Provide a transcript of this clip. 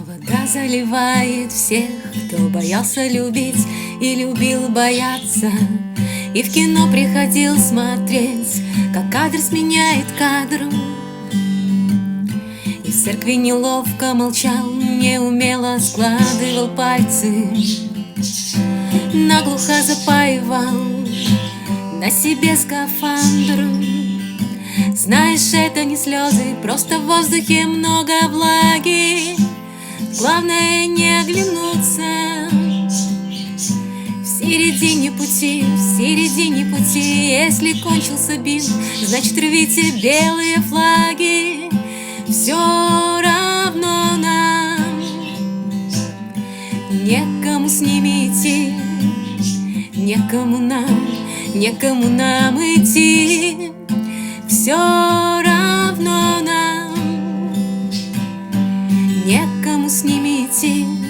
Вода заливает всех, кто боялся любить и любил бояться, и в кино приходил смотреть, как кадр сменяет кадром. И в церкви неловко молчал, неумело складывал пальцы, наглухо запаивал на себе скафандр. Знаешь, это не слезы, просто в воздухе много влаги. Главное не оглянуться. В середине пути, если кончился бинт, значит рвите белые флаги. Все равно нам некому с ними идти, некому нам идти. Все равно нам некому с ними идти.